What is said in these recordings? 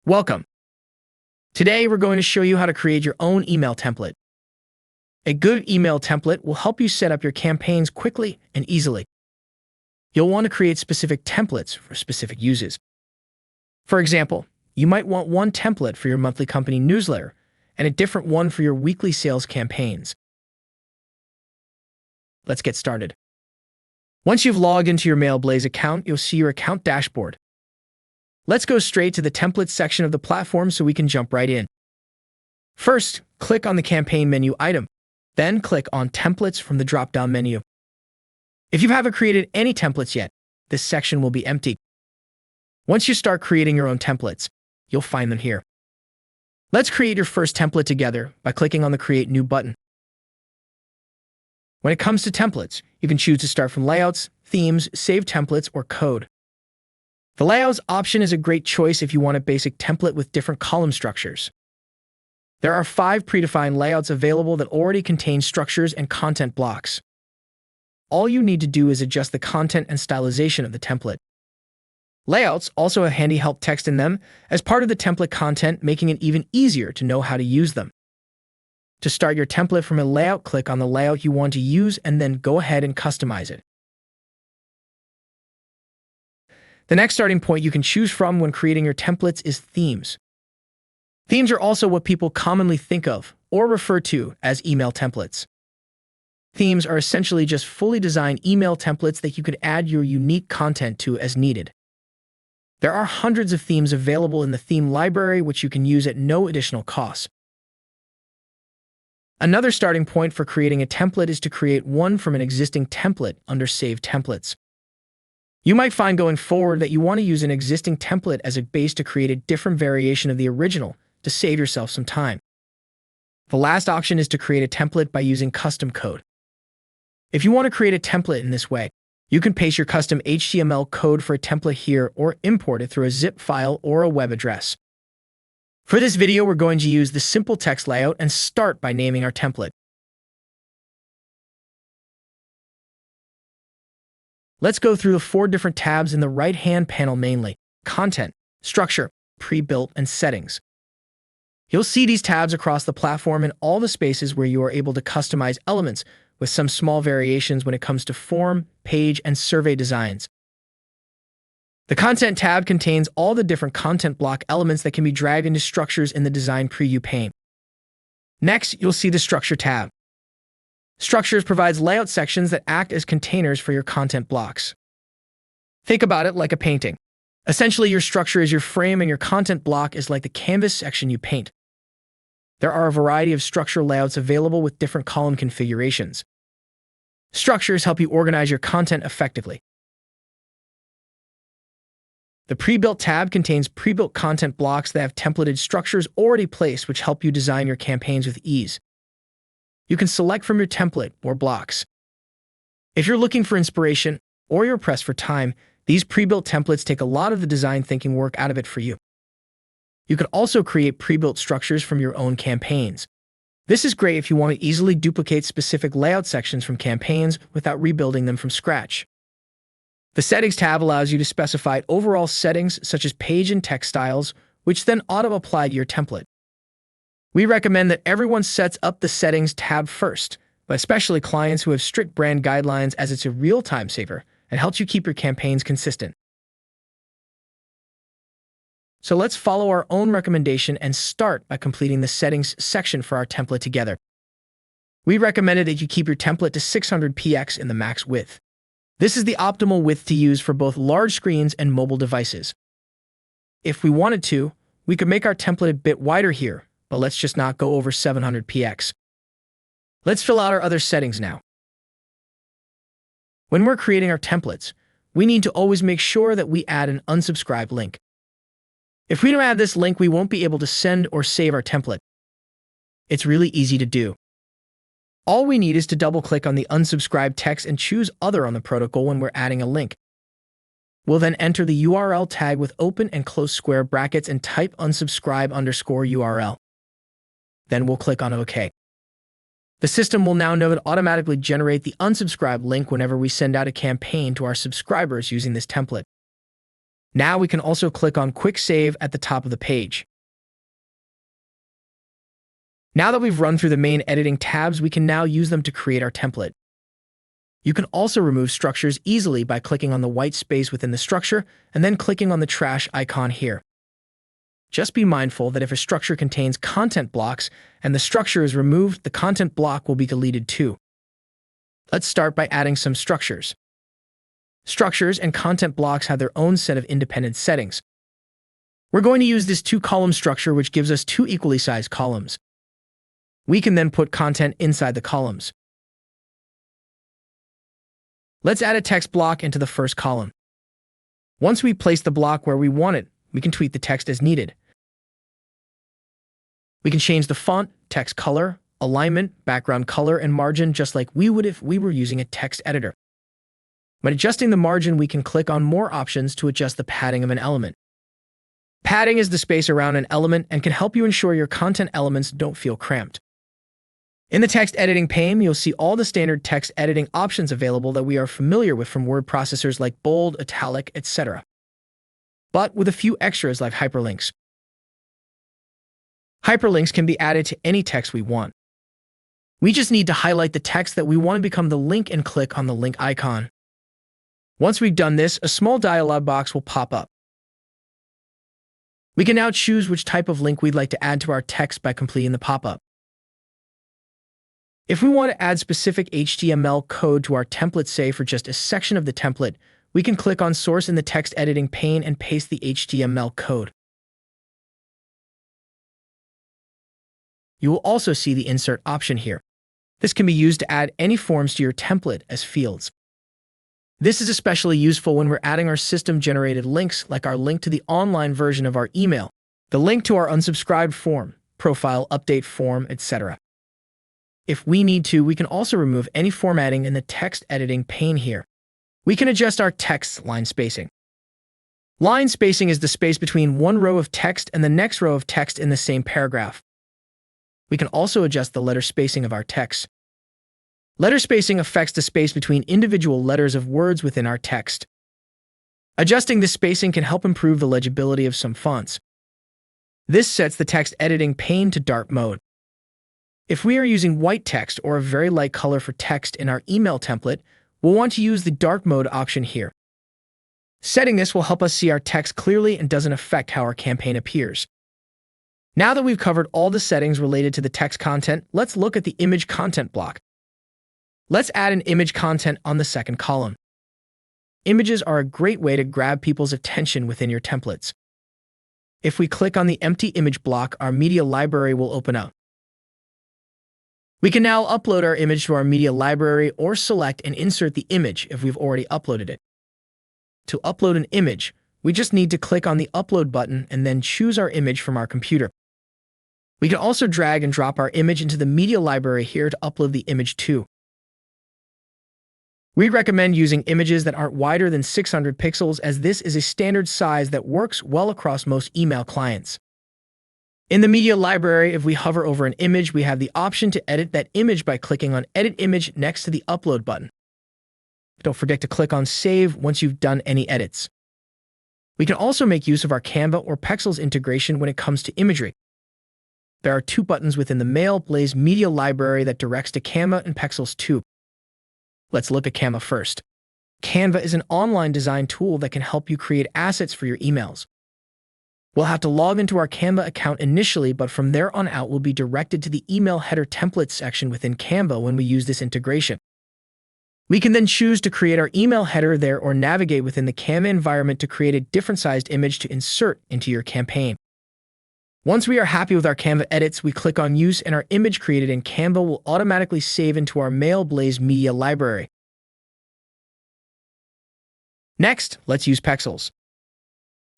Welcome. Today, we're going to show you how to create your own email template. A good email template will help you set up your campaigns quickly and easily. You'll want to create specific templates for specific uses. For example, you might want one template for your monthly company newsletter and a different one for your weekly sales campaigns. Let's get started. Once you've logged into your Mailblaze account, you'll see your account dashboard. Let's go straight to the templates section of the platform so we can jump right in. First, click on the campaign menu item, then click on Templates from the drop-down menu. If you haven't created any templates yet, this section will be empty. Once you start creating your own templates, you'll find them here. Let's create your first template together by clicking on the Create New button. When it comes to templates, you can choose to start from layouts, themes, save templates, or code. The Layouts option is a great choice if you want a basic template with different column structures. There are 5 predefined layouts available that already contain structures and content blocks. All you need to do is adjust the content and stylization of the template. Layouts also have handy help text in them as part of the template content, making it even easier to know how to use them. To start your template from a layout, click on the layout you want to use and then go ahead and customize it. The next starting point you can choose from when creating your templates is themes. Themes are also what people commonly think of or refer to as email templates. Themes are essentially just fully designed email templates that you could add your unique content to as needed. There are hundreds of themes available in the theme library, which you can use at no additional cost. Another starting point for creating a template is to create one from an existing template under Save Templates. You might find going forward that you want to use an existing template as a base to create a different variation of the original to save yourself some time. The last option is to create a template by using custom code. If you want to create a template in this way, you can paste your custom HTML code for a template here or import it through a zip file or a web address. For this video, we're going to use the simple text layout and start by naming our template. Let's go through the 4 different tabs in the right-hand panel, mainly Content, Structure, Pre-built, and Settings. You'll see these tabs across the platform in all the spaces where you are able to customize elements with some small variations when it comes to form, page, and survey designs. The Content tab contains all the different content block elements that can be dragged into structures in the Design Preview pane. Next, you'll see the Structure tab. Structures provides layout sections that act as containers for your content blocks. Think about it like a painting. Essentially, your structure is your frame and your content block is like the canvas section you paint. There are a variety of structure layouts available with different column configurations. Structures help you organize your content effectively. The Pre-built tab contains pre-built content blocks that have templated structures already placed, which help you design your campaigns with ease. You can select from your template or blocks. If you're looking for inspiration or you're pressed for time, these pre-built templates take a lot of the design thinking work out of it for you. You can also create pre-built structures from your own campaigns. This is great if you want to easily duplicate specific layout sections from campaigns without rebuilding them from scratch. The Settings tab allows you to specify overall settings such as page and text styles, which then auto-apply to your template. We recommend that everyone sets up the Settings tab first, but especially clients who have strict brand guidelines, as it's a real time saver and helps you keep your campaigns consistent. So let's follow our own recommendation and start by completing the Settings section for our template together. We recommended that you keep your template to 600px in the max width. This is the optimal width to use for both large screens and mobile devices. If we wanted to, we could make our template a bit wider here, but let's just not go over 700px. Let's fill out our other settings now. When we're creating our templates, we need to always make sure that we add an unsubscribe link. If we don't add this link, we won't be able to send or save our template. It's really easy to do. All we need is to double-click on the unsubscribe text and choose Other on the protocol when we're adding a link. We'll then enter the URL tag with open and close square brackets and type unsubscribe_URL. Then we'll click on OK. The system will now know to automatically generate the unsubscribe link whenever we send out a campaign to our subscribers using this template. Now we can also click on Quick Save at the top of the page. Now that we've run through the main editing tabs, we can now use them to create our template. You can also remove structures easily by clicking on the white space within the structure and then clicking on the trash icon here. Just be mindful that if a structure contains content blocks and the structure is removed, the content block will be deleted too. Let's start by adding some structures. Structures and content blocks have their own set of independent settings. We're going to use this two-column structure, which gives us two equally sized columns. We can then put content inside the columns. Let's add a text block into the first column. Once we place the block where we want it, we can tweak the text as needed. We can change the font, text color, alignment, background color, and margin just like we would if we were using a text editor. When adjusting the margin, we can click on More options to adjust the padding of an element. Padding is the space around an element and can help you ensure your content elements don't feel cramped. In the text editing pane, you'll see all the standard text editing options available that we are familiar with from word processors like bold, italic, etc., but with a few extras like hyperlinks. Hyperlinks can be added to any text we want. We just need to highlight the text that we want to become the link and click on the link icon. Once we've done this, a small dialog box will pop up. We can now choose which type of link we'd like to add to our text by completing the pop-up. If we want to add specific HTML code to our template, say for just a section of the template, we can click on Source in the text editing pane and paste the HTML code. You will also see the Insert option here. This can be used to add any forms to your template as fields. This is especially useful when we're adding our system-generated links, like our link to the online version of our email, the link to our unsubscribed form, profile update form, etc. If we need to, we can also remove any formatting in the text editing pane here. We can adjust our text line spacing. Line spacing is the space between one row of text and the next row of text in the same paragraph. We can also adjust the letter spacing of our text. Letter spacing affects the space between individual letters of words within our text. Adjusting this spacing can help improve the legibility of some fonts. This sets the text editing pane to dark mode. If we are using white text or a very light color for text in our email template, we'll want to use the dark mode option here. Setting this will help us see our text clearly and doesn't affect how our campaign appears. Now that we've covered all the settings related to the text content, let's look at the image content block. Let's add an image content on the second column. Images are a great way to grab people's attention within your templates. If we click on the empty image block, our media library will open up. We can now upload our image to our media library or select and insert the image if we've already uploaded it. To upload an image, we just need to click on the Upload button and then choose our image from our computer. We can also drag and drop our image into the media library here to upload the image too. We recommend using images that aren't wider than 600 pixels, as this is a standard size that works well across most email clients. In the media library, if we hover over an image, we have the option to edit that image by clicking on Edit Image next to the Upload button. Don't forget to click on Save once you've done any edits. We can also make use of our Canva or Pexels integration when it comes to imagery. There are two buttons within the Mailblaze media library that directs to Canva and Pexels too. Let's look at Canva first. Canva is an online design tool that can help you create assets for your emails. We'll have to log into our Canva account initially, but from there on out we'll be directed to the email header templates section within Canva when we use this integration. We can then choose to create our email header there or navigate within the Canva environment to create a different sized image to insert into your campaign. Once we are happy with our Canva edits, we click on Use and our image created in Canva will automatically save into our Mailblaze media library. Next, let's use Pexels.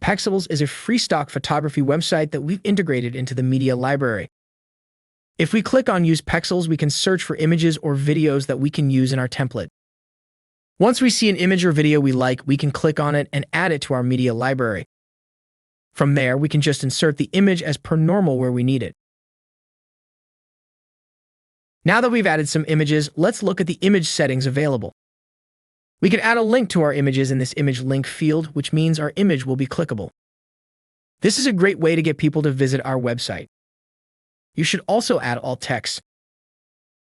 Pexels is a free stock photography website that we've integrated into the media library. If we click on Use Pexels, we can search for images or videos that we can use in our template. Once we see an image or video we like, we can click on it and add it to our media library. From there, we can just insert the image as per normal where we need it. Now that we've added some images, let's look at the image settings available. We can add a link to our images in this image link field, which means our image will be clickable. This is a great way to get people to visit our website. You should also add alt text.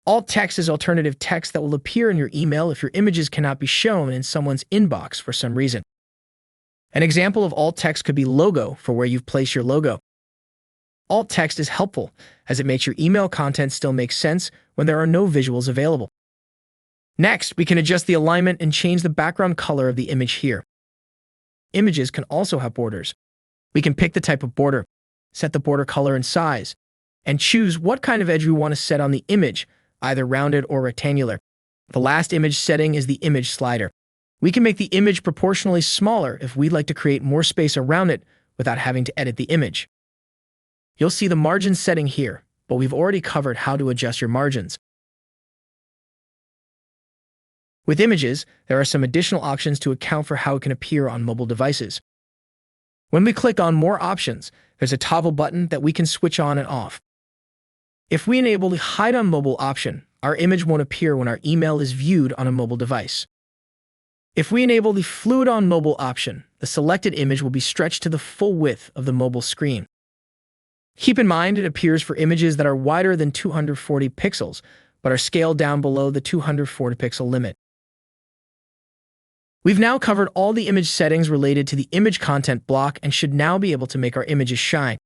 Alt text is alternative text that will appear in your email if your images cannot be shown in someone's inbox for some reason. An example of alt text could be logo for where you've placed your logo. Alt text is helpful as it makes your email content still make sense when there are no visuals available. Next, we can adjust the alignment and change the background color of the image here. Images can also have borders. We can pick the type of border, set the border color and size, and choose what kind of edge we want to set on the image, either rounded or rectangular. The last image setting is the image slider. We can make the image proportionally smaller if we'd like to create more space around it without having to edit the image. You'll see the margin setting here, but we've already covered how to adjust your margins. With images, there are some additional options to account for how it can appear on mobile devices. When we click on More Options, there's a toggle button that we can switch on and off. If we enable the Hide on Mobile option, our image won't appear when our email is viewed on a mobile device. If we enable the Fluid on Mobile option, the selected image will be stretched to the full width of the mobile screen. Keep in mind it appears for images that are wider than 240 pixels, but are scaled down below the 240 pixel limit. We've now covered all the image settings related to the image content block and should now be able to make our images shine.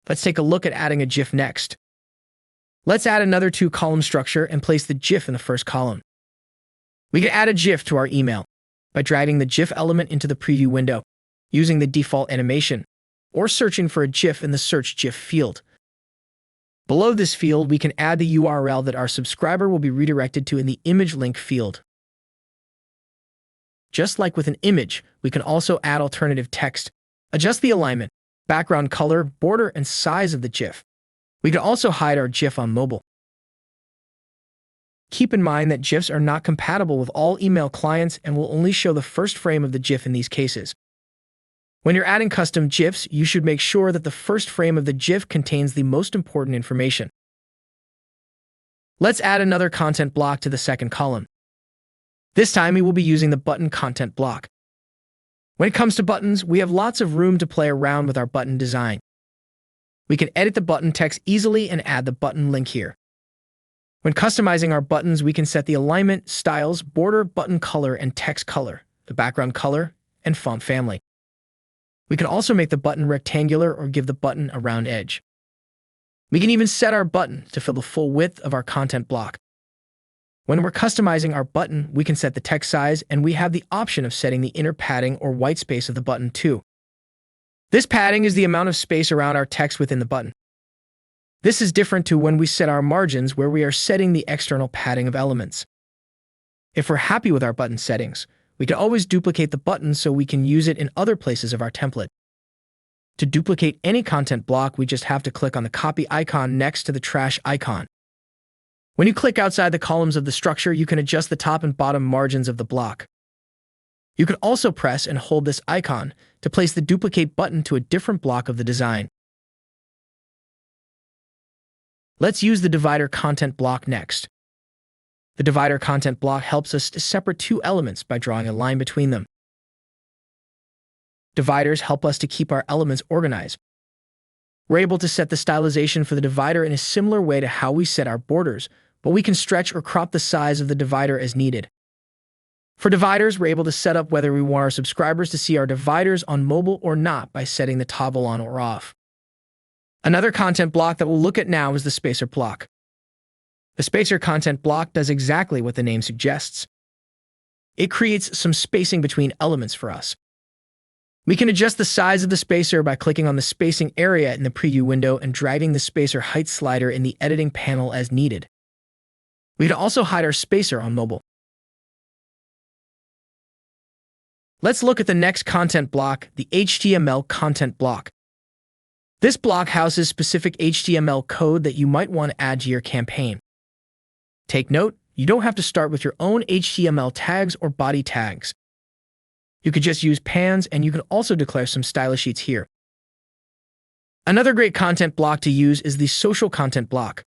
Let's take a look at adding a GIF next. Let's add another two-column structure and place the GIF in the first column. We can add a GIF to our email by dragging the GIF element into the preview window, using the default animation, or searching for a GIF in the Search GIF field. Below this field, we can add the URL that our subscriber will be redirected to in the image link field. Just like with an image, we can also add alternative text, adjust the alignment, background color, border, and size of the GIF. We can also hide our GIF on mobile. Keep in mind that GIFs are not compatible with all email clients and will only show the first frame of the GIF in these cases. When you're adding custom GIFs, you should make sure that the first frame of the GIF contains the most important information. Let's add another content block to the second column. This time we will be using the button content block. When it comes to buttons, we have lots of room to play around with our button design. We can edit the button text easily and add the button link here. When customizing our buttons, we can set the alignment, styles, border, button color, and text color, the background color, and font family. We can also make the button rectangular or give the button a round edge. We can even set our button to fill the full width of our content block. When we're customizing our button, we can set the text size, and we have the option of setting the inner padding or white space of the button too. This padding is the amount of space around our text within the button. This is different to when we set our margins, where we are setting the external padding of elements. If we're happy with our button settings, we can always duplicate the button so we can use it in other places of our template. To duplicate any content block, we just have to click on the copy icon next to the trash icon. When you click outside the columns of the structure, you can adjust the top and bottom margins of the block. You can also press and hold this icon to place the duplicate button to a different block of the design. Let's use the divider content block next. The divider content block helps us to separate two elements by drawing a line between them. Dividers help us to keep our elements organized. We're able to set the stylization for the divider in a similar way to how we set our borders, but we can stretch or crop the size of the divider as needed. For dividers, we're able to set up whether we want our subscribers to see our dividers on mobile or not by setting the toggle on or off. Another content block that we'll look at now is the spacer block. The spacer content block does exactly what the name suggests. It creates some spacing between elements for us. We can adjust the size of the spacer by clicking on the spacing area in the preview window and dragging the spacer height slider in the editing panel as needed. We can also hide our spacer on mobile. Let's look at the next content block, the HTML content block. This block houses specific HTML code that you might want to add to your campaign. Take note, you don't have to start with your own HTML tags or body tags. You could just use pans, and you can also declare some style sheets here. Another great content block to use is the social content block.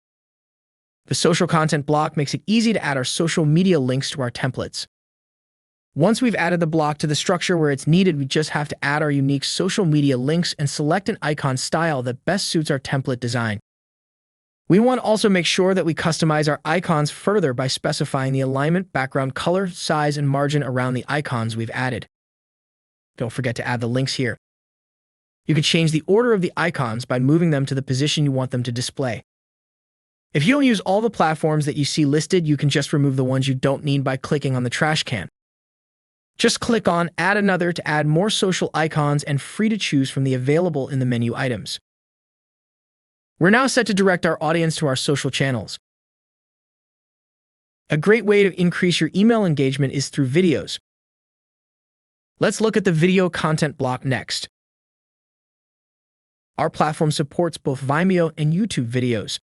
The social content block makes it easy to add our social media links to our templates. Once we've added the block to the structure where it's needed, we just have to add our unique social media links and select an icon style that best suits our template design. We want to also make sure that we customize our icons further by specifying the alignment, background color, size, and margin around the icons we've added. Don't forget to add the links here. You can change the order of the icons by moving them to the position you want them to display. If you don't use all the platforms that you see listed, you can just remove the ones you don't need by clicking on the trash can. Just click on Add Another to add more social icons and free to choose from the available in the menu items. We're now set to direct our audience to our social channels. A great way to increase your email engagement is through videos. Let's look at the video content block next. Our platform supports both Vimeo and YouTube videos.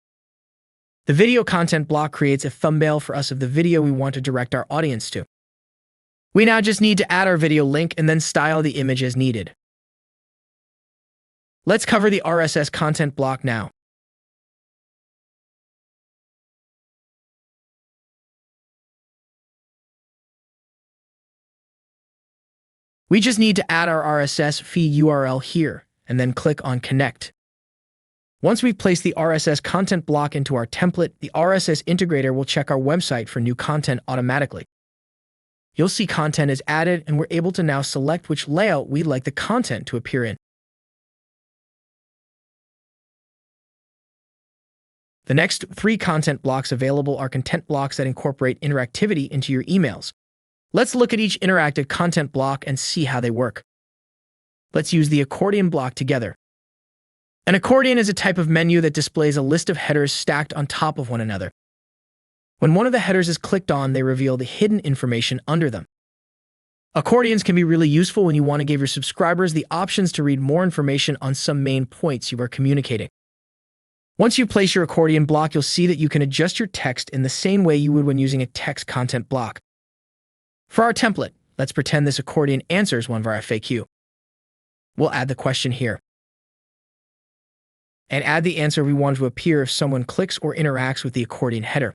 The video content block creates a thumbnail for us of the video we want to direct our audience to. We now just need to add our video link and then style the image as needed. Let's cover the RSS content block now. We just need to add our RSS feed URL here and then click on Connect. Once we've placed the RSS content block into our template, the RSS integrator will check our website for new content automatically. You'll see content is added, and we're able to now select which layout we'd like the content to appear in. The next 3 content blocks available are content blocks that incorporate interactivity into your emails. Let's look at each interactive content block and see how they work. Let's use the accordion block together. An accordion is a type of menu that displays a list of headers stacked on top of one another. When one of the headers is clicked on, they reveal the hidden information under them. Accordions can be really useful when you want to give your subscribers the options to read more information on some main points you are communicating. Once you place your accordion block, you'll see that you can adjust your text in the same way you would when using a text content block. For our template, let's pretend this accordion answers one of our FAQ. We'll add the question here, and add the answer we want to appear if someone clicks or interacts with the accordion header.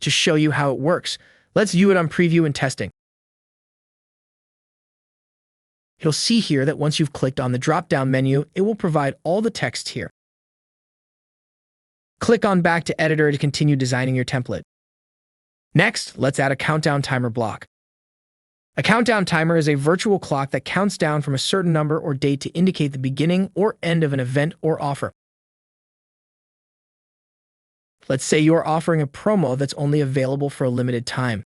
To show you how it works, let's view it on preview and testing. You'll see here that once you've clicked on the drop-down menu, it will provide all the text here. Click on Back to Editor to continue designing your template. Next, let's add a countdown timer block. A countdown timer is a virtual clock that counts down from a certain number or date to indicate the beginning or end of an event or offer. Let's say you are offering a promo that's only available for a limited time.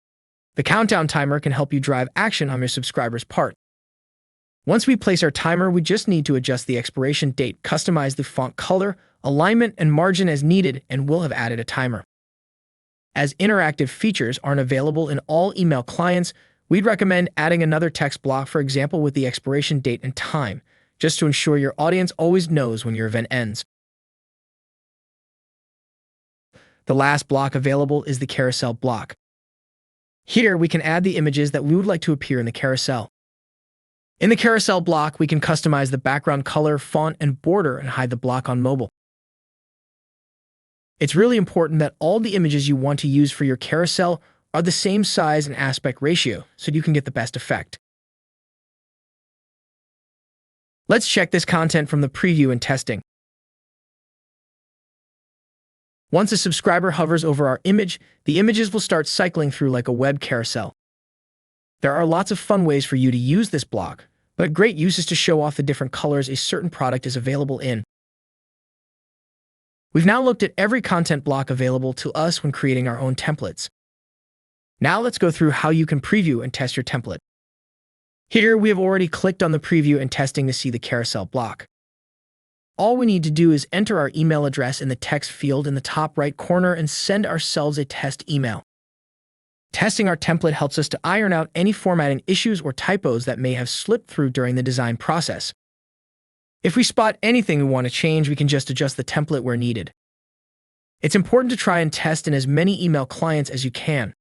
The countdown timer can help you drive action on your subscribers' part. Once we place our timer, we just need to adjust the expiration date, customize the font color, alignment, and margin as needed, and we'll have added a timer. As interactive features aren't available in all email clients, we'd recommend adding another text block, for example, with the expiration date and time, just to ensure your audience always knows when your event ends. The last block available is the carousel block. Here, we can add the images that we would like to appear in the carousel. In the carousel block, we can customize the background color, font, and border and hide the block on mobile. It's really important that all the images you want to use for your carousel are the same size and aspect ratio so you can get the best effect. Let's check this content from the preview and testing. Once a subscriber hovers over our image, the images will start cycling through like a web carousel. There are lots of fun ways for you to use this block, but a great use is to show off the different colors a certain product is available in. We've now looked at every content block available to us when creating our own templates. Now let's go through how you can preview and test your template. Here, we have already clicked on the preview and testing to see the carousel block. All we need to do is enter our email address in the text field in the top right corner and send ourselves a test email. Testing our template helps us to iron out any formatting issues or typos that may have slipped through during the design process. If we spot anything we want to change, we can just adjust the template where needed. It's important to try and test in as many email clients as you can.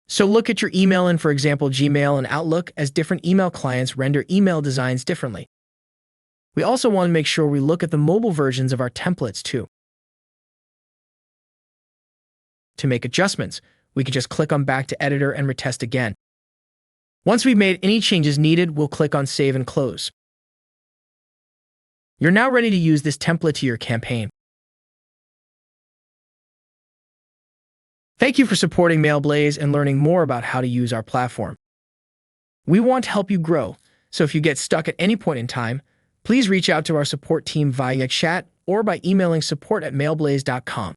So look at your email in, for example, Gmail and Outlook, as different email clients render email designs differently. We also want to make sure we look at the mobile versions of our templates too. To make adjustments, we can just click on Back to Editor and retest again. Once we've made any changes needed, we'll click on Save and Close. You're now ready to use this template to your campaign. Thank you for supporting Mailblaze and learning more about how to use our platform. We want to help you grow, so if you get stuck at any point in time, please reach out to our support team via chat or by emailing support@mailblaze.com.